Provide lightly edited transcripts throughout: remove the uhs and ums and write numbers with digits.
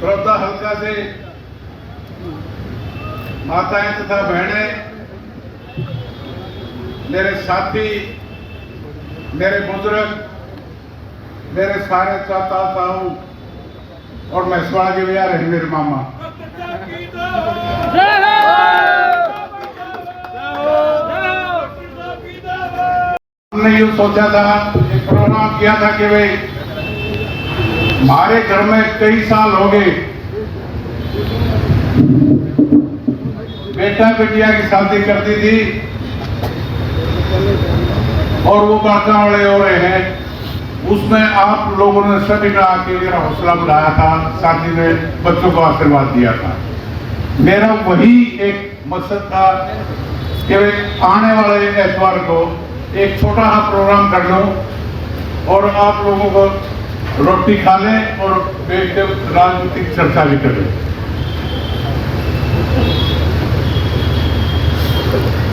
बड़ौदा हल्का से माताएं तथा बहनें, मेरे साथी, मेरे बुजुर्ग, मेरे सारे चाचा ताऊ और मैसवाड़ा के भी आ रहे मेरे मामा। हमने यूँ सोचा था, एक प्रोग्राम किया था कि भाई हमारे घर में कई साल हो गए बेटा बेटिया की शादी कर दी थी और वो बाका वाले हो रहे हैं, उसमें आप लोगों ने सभी ने आके मेरा हौसला बढ़ाया था, शादी में बच्चों को आशीर्वाद दिया था। मेरा वही एक मकसद था कि आने वाले एतवार को एक छोटा सा प्रोग्राम कर लूं और आप लोगों को रोटी खा लें और बैठ के राजनीतिक चर्चा भी करें।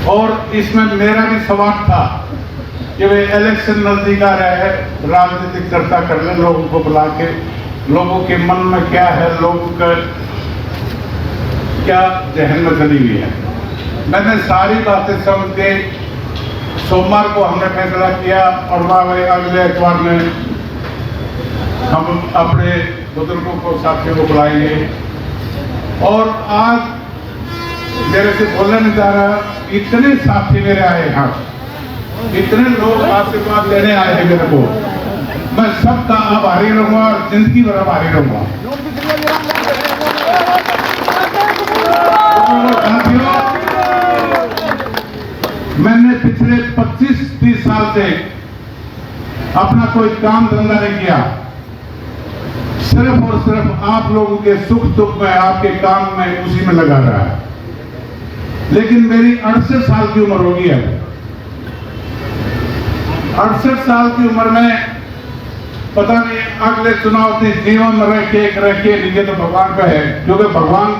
और इसमें मेरा भी सवाल था कि वे इलेक्शन नजदीक आ रहा है, राजनीतिक चर्चा कर लें, लोगों को बुला के, लोगों के मन में क्या है, लोगों का क्या जहन में चली हुई है। मैंने सारी बातें समझ के सोमवार को हमने फैसला किया और वह अगले एतवार में हम अपने बुजुर्गों को, साथियों को बुलाएंगे। और आज मेरे से बोलने नहीं जा रहा, इतने साथी मेरे आए यहाँ, इतने लोग आशीर्वाद देने आए हैं मेरे को, मैं सबका आभारी रहूंगा और जिंदगी भर आभारी रहूंगा। मैंने पिछले 25-30 साल से अपना कोई काम धंधा नहीं किया, सिर्फ और सिर्फ आप लोगों के सुख दुख में, आपके काम में, उसी में लगा रहा है। लेकिन मेरी 68 साल की उम्र होगी है। 68 साल की उम्र में पता नहीं अगले चुनाव के जीवन में रह के लिए तो भगवान का है, क्योंकि भगवान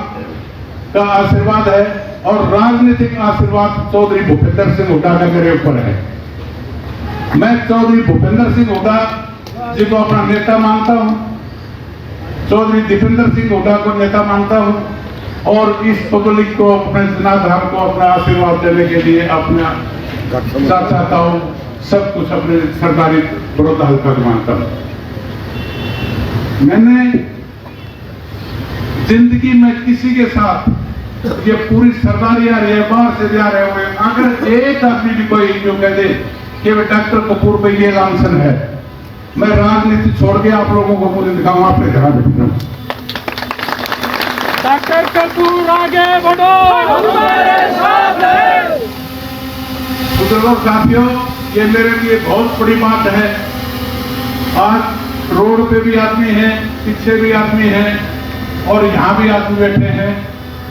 का आशीर्वाद है और राजनीतिक आशीर्वाद चौधरी भूपेंद्र सिंह हुड्डा का मेरे ऊपर है। मैं चौधरी भूपेंद्र सिंह हुड्डा जी को अपना नेता मानता हूं, चौधरी दीपेंद्र सिंह हुड्डा को नेता मानता हूं और इस पब्लिक को, अपने जनाधार को अपना आशीर्वाद देने के लिए अपना चाहता हूं, सब कुछ अपने सरकारी बड़ौदा हल्का को मानता हूं। मैंने जिंदगी में किसी के साथ, ये पूरी सरदारी आ रही है, बाहर से जा रहे हुए, अगर एक आदमी भी कोई जो कह दे कि डॉक्टर कपूर पे ये लांछन है, मैं राजनीति छोड़ के आप लोगों को मुझे दिखाऊंगा अपने घर बैठूंगा। डॉक्टर कपूर आगे बढ़ो, हमारे साथ है। बुजुर्गों साथियों, ये मेरे लिए बहुत बड़ी बात है। आज रोड पे भी आदमी है, पीछे भी आदमी है और यहाँ भी आदमी बैठे हैं।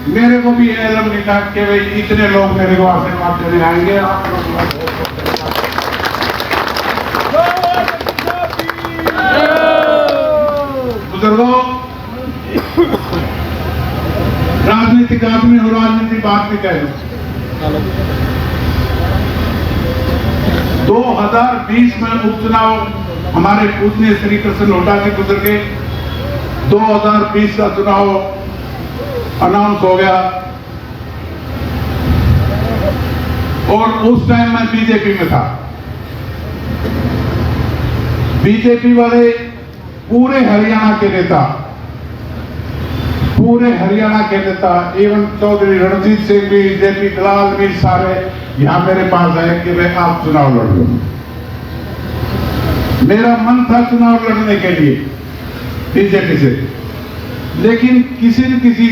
मेरे को भी एलम लिखा कि भाई इतने लोग मेरे को आशीर्वाद देने आएंगे। आप लोग बुजुर्गों, राजनीतिक आदमी हो, राजनीति बात भी कह लो। 2020 में उपचुनाव हमारे पूजनीय श्री कृष्ण हुड्डा जी गुजर गए। 2020 का चुनाव अनाउंस हो गया और उस टाइम मैं बीजेपी में था। बीजेपी वाले पूरे हरियाणा के नेता, एवं चौधरी रणजीत सिंह भी, जेपी दलाल भी, सारे यहाँ मेरे पास आए कि मैं आप चुनाव लड़ लो। मेरा मन था चुनाव लड़ने के लिए बीजेपी से, लेकिन किसी न किसी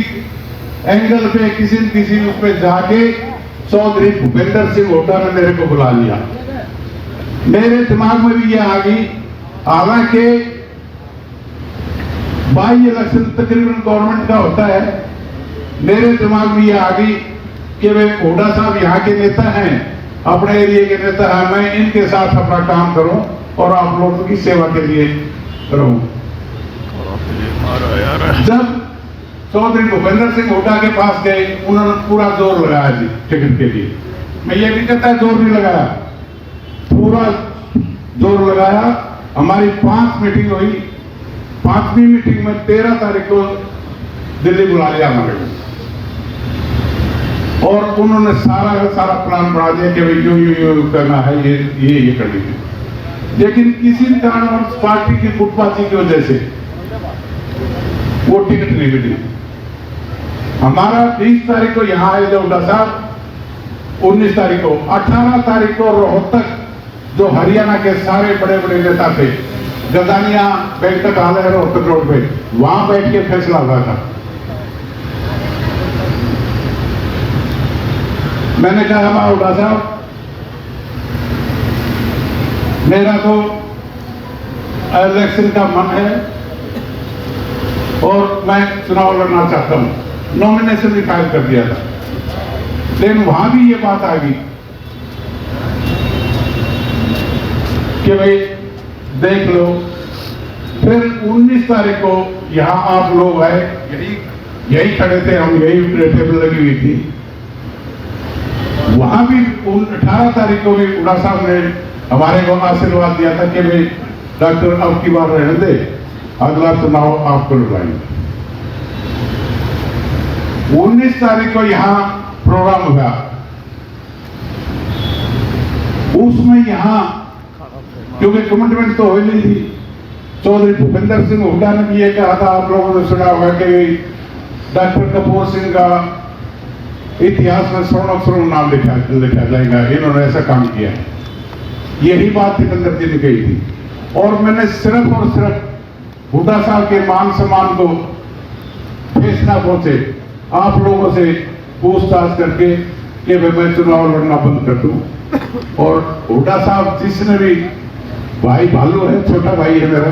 एंगल पे, किसी न किसी उसमें जाके चौधरी भूपेंद्र सिंह हुड्डा ने मेरे को बुला लिया। मेरे दिमाग में भी ये आ गई, हालांकि बाई इलेक्शन तकरीबन गवर्नमेंट का होता है, मेरे दिमाग में ये आ गई कि वे हुड्डा साहब यहाँ के नेता हैं, अपने एरिया के नेता हैं, मैं इनके साथ अपना काम करूं और आप लोगों की सेवा के लिए रहूं। जब चौधरी भूपेंद्र सिंह हुड्डा के पास गए, उन्होंने पूरा जोर लगाया जी टिकट के लिए। मैं ये नहीं कहता जोर नहीं लगाया, पूरा जोर लगाया। हमारी 5 मीटिंग हुई। 5वीं मीटिंग में 13 तारीख को दिल्ली बुला लिया हमारे को, और उन्होंने सारा का सारा प्लान बना दिया कि भाई यूं करना है, ये करेंगे। लेकिन किसी कारण पार्टी की गुटबाजी की वजह से वो टिकट नहीं मिली। हमारा 20 तारीख को यहाँ आए थे उड़ा साहब, 19 तारीख को, 18 तारीख को रोहतक जो हरियाणा के सारे बड़े बड़े नेता थे, गदानिया बैठक हाल है रोहतक रोड पे, वहां बैठ के फैसला हुआ था। मैंने कहा हमारा उड़ा साहब, मेरा तो इलेक्शन का मन है और मैं चुनाव लड़ना चाहता हूं, नॉमिनेशन भी फाइल कर दिया था। लेकिन वहां भी ये बात आ गई कि भाई देख लो। फिर 19 तारीख को यहां आप लोग आए, यही खड़े थे हम, यही टेबल लगी हुई थी। वहां भी 18 तारीख को भी उड़ा साहब ने हमारे को आशीर्वाद दिया था कि भाई डॉक्टर अब की बार रहने दे, अगला चुनाव आपको लड़ाएंगे। 19 तारीख को यहां प्रोग्राम हुआ, उसमें यहां क्योंकि कमिटमेंट तो हो नहीं थी, चौधरी भूपेंद्र सिंह हुड्डा ने भी ये कहा था, आप लोगों ने सुना होगा कि डॉक्टर कपूर सिंह का इतिहास में स्वर्णाक्षरों नाम लिखा जाएगा, इन्होंने ऐसा काम किया है। यही बात भूपेंद्र जी ने कही थी, और मैंने सिर्फ और सिर्फ हुड्डा साहब के मान सम्मान को ठेस ना पहुंचे, आप लोगों से पूछताछ करके कि भाई मैं चुनाव लड़ना बंद कर दूं। और हुड्डा साहब जिसने भी, भाई भालू है, छोटा भाई है मेरा,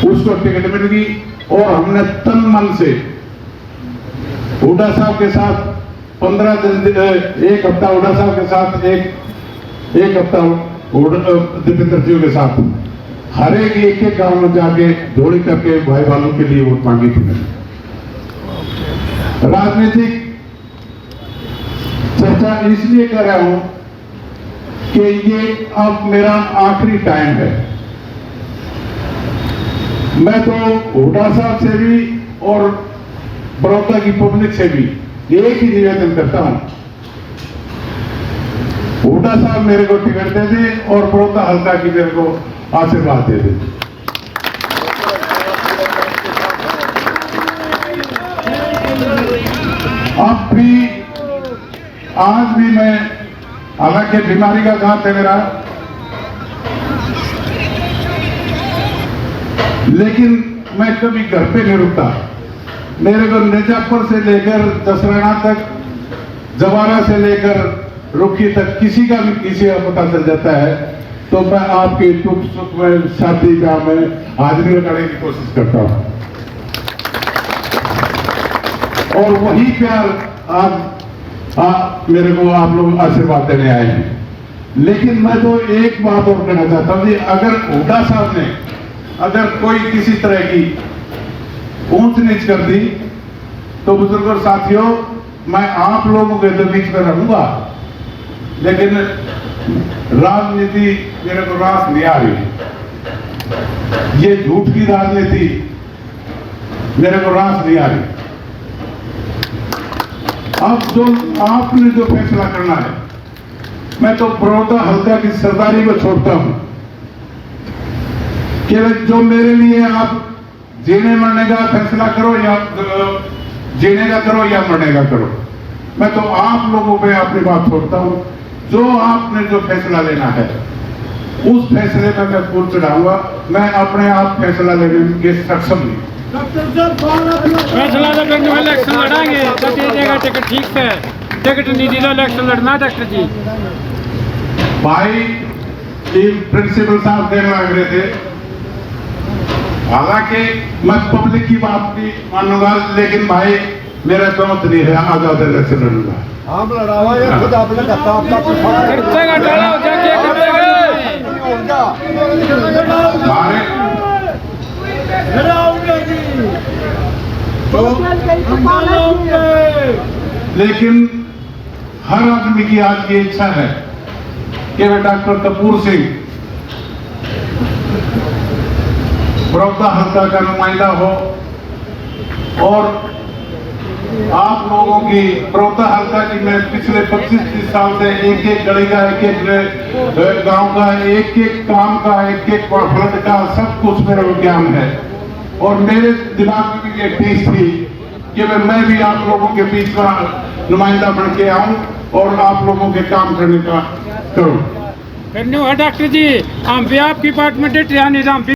उसको टिकट मिल गई, और हमने तन मन से हुड्डा साहब के साथ 15 दिन, एक हफ्ता हुड्डा साहब के साथ, एक हफ्ता दीपेंद्र जी के साथ हर एक गांव में जाके दौड़ी करके भाई भालू के लिए वोट मांगी थी मैंने। राजनीतिक चर्चा इसलिए कर रहा हूं कि ये अब मेरा आखिरी टाइम है। मैं तो हुड्डा साहब से भी और बड़ौदा की पब्लिक से भी एक ही निवेदन करता हूं, हुड्डा साहब मेरे को टिकट दे दे और बड़ौदा हल्का की मेरे को आशीर्वाद दे दे। अब भी, आज भी मैं, हालांकि बीमारी का घात है मेरा, लेकिन मैं कभी घर पे नहीं रुकता। मेरे को मिर्जापुर से लेकर दसराना तक, जवारा से लेकर रुखी तक किसी का भी किसी का पता चल जाता है तो मैं आपके दुख सुख में, शादी का में हाजिरी लगाने की कोशिश करता हूं। और वही प्यार आज मेरे को आप लोग आशीर्वाद देने आए हैं। लेकिन मैं तो एक बात और कहना चाहता हूं कि अगर हुड्डा साहब ने अगर कोई किसी तरह की ऊंच नीच कर दी तो बुजुर्गों साथियों, मैं आप लोगों के तो बीच में रहूंगा, लेकिन राजनीति मेरे को रास नहीं आ रही। ये झूठ की राजनीति मेरे को रास नहीं आ रही। अब जो आपने जो फैसला करना है, मैं तो बड़ौदा हल्का की सरदारी को छोड़ता हूं कि जो मेरे लिए आप जीने मरने का फैसला करो, या जीने का करो या मरने का करो। मैं तो आप लोगों पे अपनी बात छोड़ता हूं। जो आपने जो फैसला लेना है उस फैसले में मैं फूल चढ़ाऊंगा। मैं अपने आप फैसला लेने के सक्षम नहीं। फैसला तो करने वाले इलेक्शन लड़ाएंगे तो दे देगा टिकट, ठीक है। टिकट नहीं दिया इलेक्शन लड़ना डॉक्टर जी। भाई प्रिंसिपल साहब देने लग रहे थे, हालांकि मैं पब्लिक की बात भी मानूंगा, लेकिन भाई मेरा चौथ नहीं है, आजाद इलेक्शन लड़ूंगा। आप लड़ावा या खुद आपने कहता आपका करतेगा डाला हो जाके करतेगा लेकिन हर आदमी की आज की इच्छा है कि वे डॉक्टर कपूर सिंह बड़ौदा हल्का का नुमाइंदा हो और आप लोगों की बड़ौदा हल्का की मैं पिछले 25-30 साल से एक एक गली का, एक एक गांव का, एक एक काम का, एक एक फंड का सब कुछ मेरा विज्ञान है। और मेरे दिमाग में भी ये टीस थी कि मैं भी आप लोगों के बीच में नुमाइंदा बन के आऊं और आप लोगों के काम करने का करूं। धन्यवाद डॉक्टर जी। हम भी आपकी डिपार्टमेंट ट्रिया निजाम भी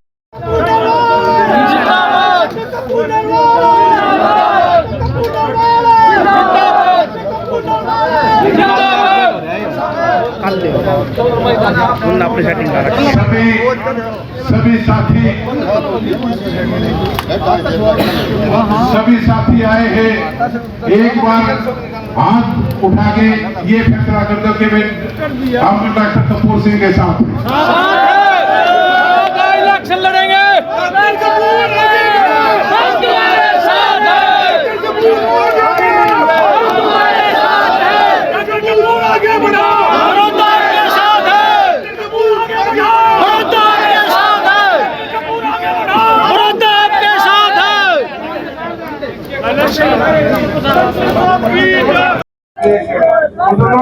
सभी साथी आए हैं। एक बार हाथ उठा के ये फैसला कर दो कि हम डॉक्टर कपूर सिंह के साथ इलेक्शन लड़ेंगे।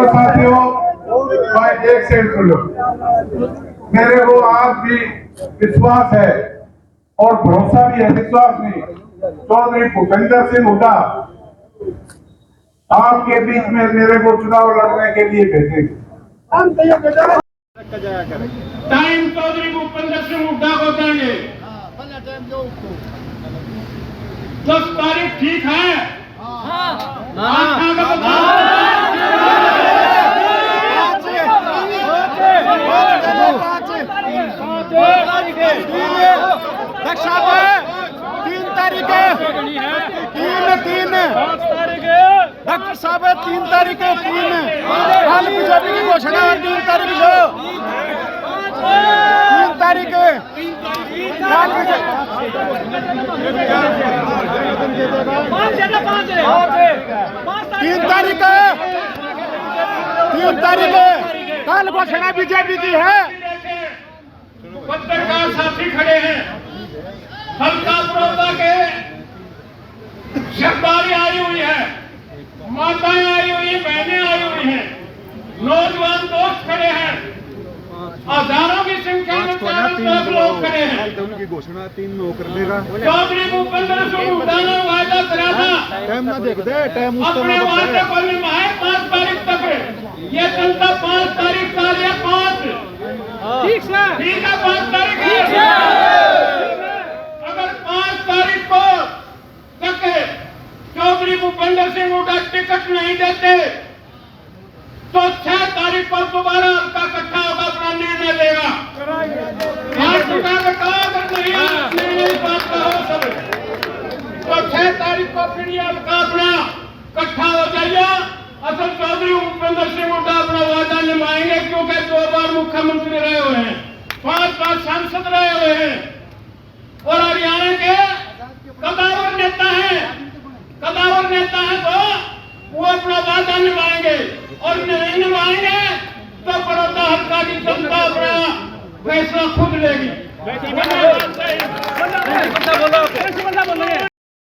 साथियों, भाई एक सेकंड सुन लो। मेरे को आज भी विश्वास है और भरोसा भी है, विश्वास नहीं। चौधरी भूपेंद्र सिंह हुड्डा आपके बीच में मेरे को चुनाव लड़ने के लिए भेजेंगे। टाइम चौधरी भूपेंद्र सिंह हुड्डा को देंगे। 10 तारीख ठीक है? डॉक्टर साहब 3 तारीख कल बीजेपी की घोषणा है। 3 तारीख को 3 तारीख 3 तारीख कल घोषणा बीजेपी की है। पत्रकार साथी खड़े हैं, हल्का बड़ौदा के सरदारी आई हुई है, माताएं आई हुई है, बहनें आई हुई हैं, नौजवान दोस्त खड़े हैं, हजारों की संख्या में चारों लोग खड़े हैं। उनकी घोषणा 3 में कर देगा। चौधरी भूपेंद्र सिंह हुड्डा ने वायदा करा था, टाइम ना देख दे, टाइम अपने वादे को निभाए 5 तारीख तक। ये जनता 5 तारीख का या 5 ठीक है 5 तारीख है। अगर 5 तारीख को तक चौधरी भूपेंद्र सिंह हुड्डा टिकट नहीं देते तो 6 तारीख को दोबारा आपका इकट्ठा होगा, अपना निर्णय लेगा। तो 6 तारीख को फिर ये आपका अपना इकट्ठा हो जाइए। असल चौधरी भूपेंद्र सिंह हुड्डा अपना वादा निभाएंगे, क्योंकि 2 बार मुख्यमंत्री रहे हुए हैं, 5 बार सांसद रहे हुए हैं और हरियाणा के कदावर नेता हैं। तो वो अपना वादा निभाएंगे और नहीं निभाएंगे तो बड़ौदा हल्का की जनता अपना फैसला खुद लेगी।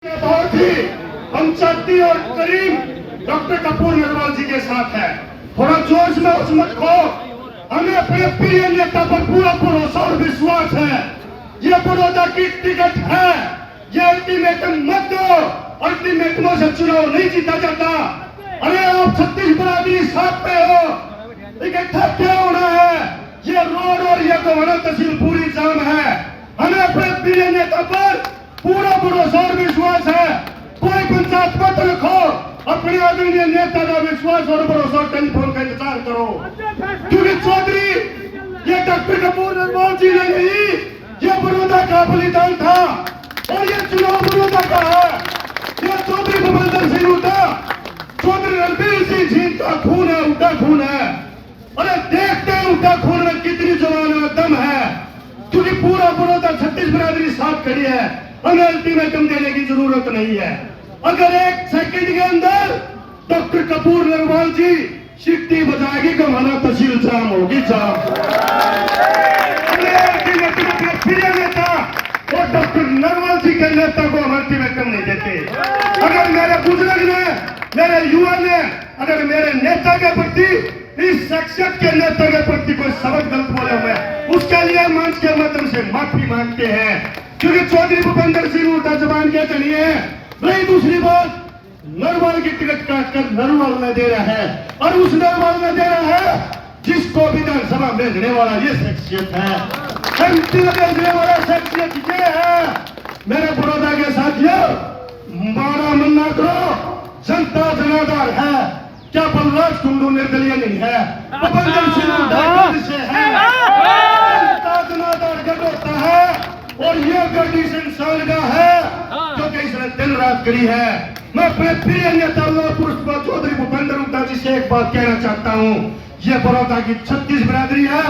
बहुत ही हमशक्ति और करीम डॉक्टर कपूर नरवाल जी के साथ है। थोड़ा जोश में उस मत को, हमें अपने प्रिय नेता पर पूरा भरोसा और विश्वास है। ये बड़ौदा की टिकट है, ये अल्टीमेटम मत दो। अल्टीमेटमों से चुनाव नहीं जीता जाता। अरे आप 36 बरादरी साथ में हो, इकट्ठा क्या होना है? ये रोड और ये गोवाना तहसील पूरी जाम है। हमें अपने प्रिय नेता पर पूरा भरोसा और विश्वास है। कोई पंचायत मत रखो, अपने आदरणीय नेता का विश्वास और भरोसा टेलीफोन का इंतजार करो, क्योंकि चौधरी ये डॉक्टर कपूर नरवाल जी ने नहीं, ये बड़ौदा का बलिदान था और ये चुनाव बड़ौदा का है। ये चौधरी भूपेंद्र सिंह हुड्डा, चौधरी रणबीर सिंह जी का खून है, हुड्डा खून है। अरे देखते हैं हुड्डा खून में कितनी जवान और दम है, क्योंकि पूरा बड़ौदा 36 बरादरी साथ खड़ी है। हमें अल्टीमेटम देने की जरूरत नहीं है। अगर 1 सेकंड के अंदर डॉक्टर कपूर नरवाल जी सिट्टी बजाएगी, गवाना तहसील जाम होगी, जाम। नेता और डॉक्टर नरवाल जी के नेता को हम अल्टीमेटम नहीं देते। बुजुर्ग ने, मेरे युवा ने अगर मेरे नेता के प्रति, इस शख्सियत के नेता के प्रति कोई शब्द गलत बोले हुए, उसके लिए मंच के माध्यम से माफी मांगते हैं, क्योंकि चौधरी भूपेंद्र सिंह उल्टा जबान के चलिए। रही दूसरी बात, नरवाल की टिकट काटकर नरवाल में दे रहा है, और उस नरवाल में दे रहा है जिसको विधानसभा भेजने वाला ये शख्सियत है, एमपी में भेजने वाला शख्सियत ये है। मेरे बड़ौदा के साथियों, मारा मन्ना करो, जनता जनाधार है, क्या बलराज कुंडू निर्दलीय नहीं है, भूपेंद्र सिंह हुड्डा से है, जनता जनाधार गढ़ है, और ये गड्डी इंसान का है क्योंकि इसने दिन रात करी है। मैं अपने प्रिय नेता पुष्पा चौधरी भूपेंद्र हुड्डा जी से एक बात कहना चाहता हूँ, ये बड़ौदा की 36 बिरादरी है,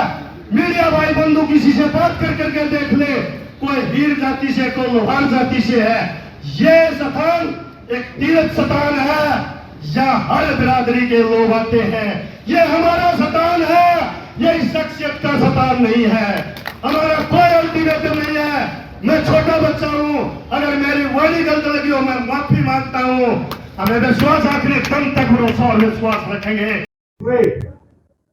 मीडिया भाई बंधु किसी से बात कर करके देख ले, कोई हीर जाति से, कोई लोहार जाति से है, ये स्थान एक तीर्थ स्थान है, यहाँ हर बिरादरी के लोग आते हैं, ये हमारा स्थान है, ये इस शख्सियत का स्थान नहीं है, हमारा कोई अल्टीमेटम नहीं है। मैं छोटा बच्चा हूँ, अगर मेरी वाणी गलत लगी हो मैं माफी मांगता हूँ। हमें विश्वास आखिरी दम तक भरोसा और विश्वास रखेंगे।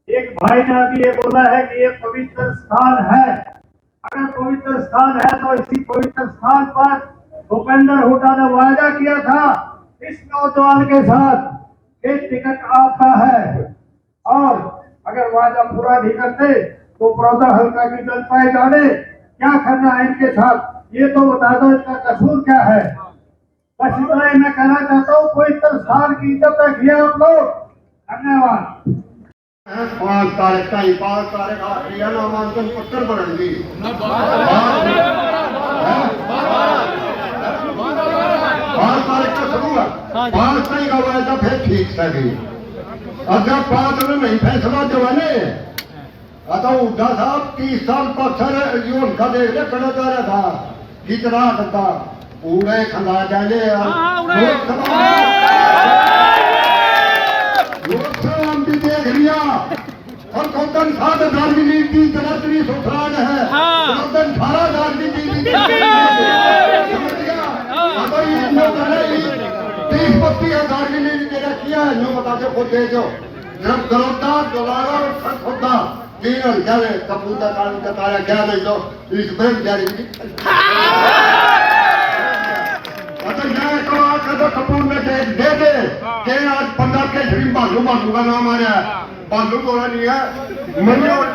एक भाई ने अभी ये बोला है कि ये पवित्र स्थान है, अगर पवित्र स्थान है तो इसी पवित्र स्थान पर भूपेंद्र हुड्डा ने वायदा किया था इस नौजवान के साथ कि टिकट आपका है, और अगर वायदा पूरा नहीं करते तो बड़ौदा हल्का की जनता जाने क्या करना है इनके साथ, ये तो बता दो इनका कसूर क्या है। बस इतना ही मैं कहना चाहता हूँ, पवित्र स्थान की इज्जत रखिए आप लोग। धन्यवाद। 5 तारीख का ही 5 तारीख का नामांकन पत्र भरेंगे, 5 तारीख का शुरू है, 5 तारीख का वायदा फिर ठीक से भी, अगर 5 में नहीं फैसला जवाने अतः हुड्डा साहब 30 साल पत्थर जो उनका देख ले खड़ा जा रहा था, कितना था पूरे खंगा जाने लोकसभा भी देख लिया, और कौन 7,000 की नीति जनात्री सुखराज है, कौन 18,000 की नीति 30-32,000 की नीति किया है, जो बता दो खुद दे दो, जब गलोता डोलारा और खुदा 3 हल्का कपूता कानून का तारा क्या दे दो इस बैंक जारी कपूर में से दे दे कि आज 15 के शरीफ भालू का नाम आ रहा है, भालू बोला नहीं है, मैंने और